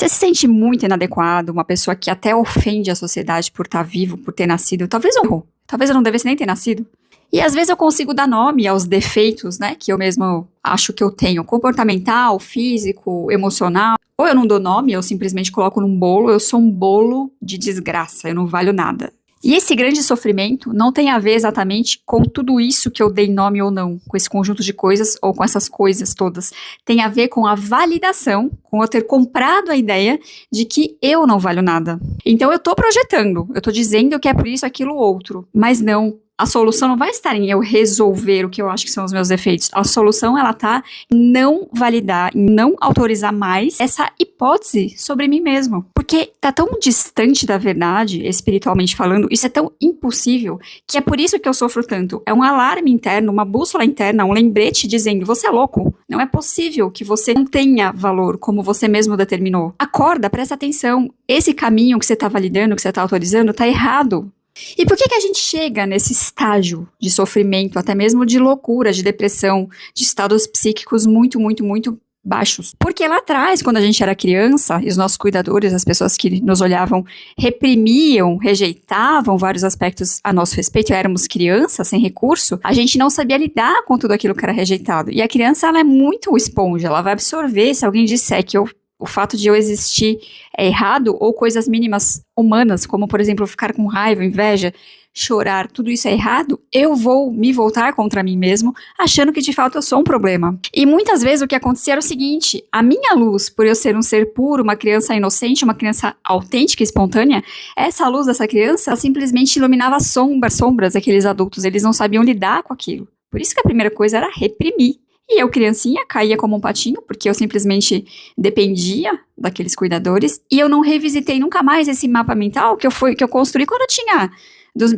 Você se sente muito inadequado, uma pessoa que até ofende a sociedade por estar vivo, por ter nascido. Talvez eu erro. Talvez eu não devesse nem ter nascido. E às vezes eu consigo dar nome aos defeitos, né, que eu mesmo acho que eu tenho. Comportamental, físico, emocional. Ou eu não dou nome, eu simplesmente coloco num bolo. Eu sou um bolo de desgraça, eu não valho nada. E esse grande sofrimento não tem a ver exatamente com tudo isso que eu dei nome ou não, com esse conjunto de coisas ou com essas coisas todas. Tem a ver com a validação, com eu ter comprado a ideia de que eu não valho nada. Então eu tô projetando, eu tô dizendo que é por isso, aquilo, outro, mas não. A solução não vai estar em eu resolver o que eu acho que são os meus defeitos. A solução, ela tá em não validar, em não autorizar mais essa hipótese sobre mim mesmo. Porque tá tão distante da verdade, espiritualmente falando, isso é tão impossível, que é por isso que eu sofro tanto. É um alarme interno, uma bússola interna, um lembrete dizendo, você é louco. Não é possível que você não tenha valor como você mesmo determinou. Acorda, presta atenção. Esse caminho que você tá validando, que você tá autorizando, tá errado. E por que a gente chega nesse estágio de sofrimento, até mesmo de loucura, de depressão, de estados psíquicos muito, muito, muito baixos? Porque lá atrás, quando a gente era criança, e os nossos cuidadores, as pessoas que nos olhavam, reprimiam, rejeitavam vários aspectos a nosso respeito, éramos crianças, sem recurso, a gente não sabia lidar com tudo aquilo que era rejeitado. E a criança, ela é muito esponja, ela vai absorver se alguém disser que o fato de eu existir é errado, ou coisas mínimas humanas, como, por exemplo, ficar com raiva, inveja, chorar, tudo isso é errado, eu vou me voltar contra mim mesmo, achando que de fato eu sou um problema. E muitas vezes o que acontecia era o seguinte, a minha luz, por eu ser um ser puro, uma criança inocente, uma criança autêntica e espontânea, essa luz dessa criança simplesmente iluminava sombras daqueles adultos, eles não sabiam lidar com aquilo. Por isso que a primeira coisa era reprimir. E eu, criancinha, caía como um patinho, porque eu simplesmente dependia daqueles cuidadores, e eu não revisitei nunca mais esse mapa mental que eu construí quando eu tinha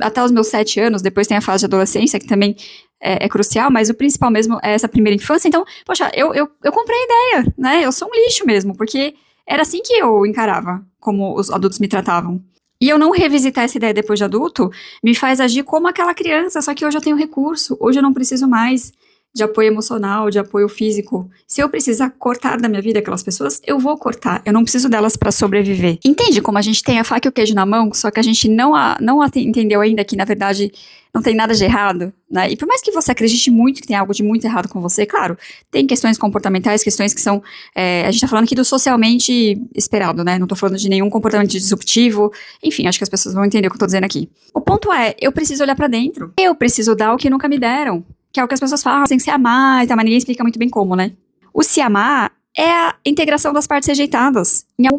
até os meus 7 anos, depois tem a fase de adolescência, que também é crucial, mas o principal mesmo é essa primeira infância. Então, poxa, eu comprei a ideia, né? Eu sou um lixo mesmo, porque era assim que eu encarava, como os adultos me tratavam. E eu não revisitar essa ideia depois de adulto, me faz agir como aquela criança, só que hoje eu tenho recurso, hoje eu não preciso mais de apoio emocional, de apoio físico. Se eu precisar cortar da minha vida aquelas pessoas, eu vou cortar. Eu não preciso delas para sobreviver. Entende como a gente tem a faca e o queijo na mão, só que a gente não entendeu ainda que, na verdade, não tem nada de errado, né? E por mais que você acredite muito que tem algo de muito errado com você, claro, tem questões comportamentais, questões que são... a gente tá falando aqui do socialmente esperado, né? Não tô falando de nenhum comportamento disruptivo. Enfim, acho que as pessoas vão entender o que eu tô dizendo aqui. O ponto é, eu preciso olhar pra dentro. Eu preciso dar o que nunca me deram. Que é o que as pessoas falam, tem que se amar e tal, mas ninguém explica muito bem como, né? O se amar é a integração das partes rejeitadas. Em algum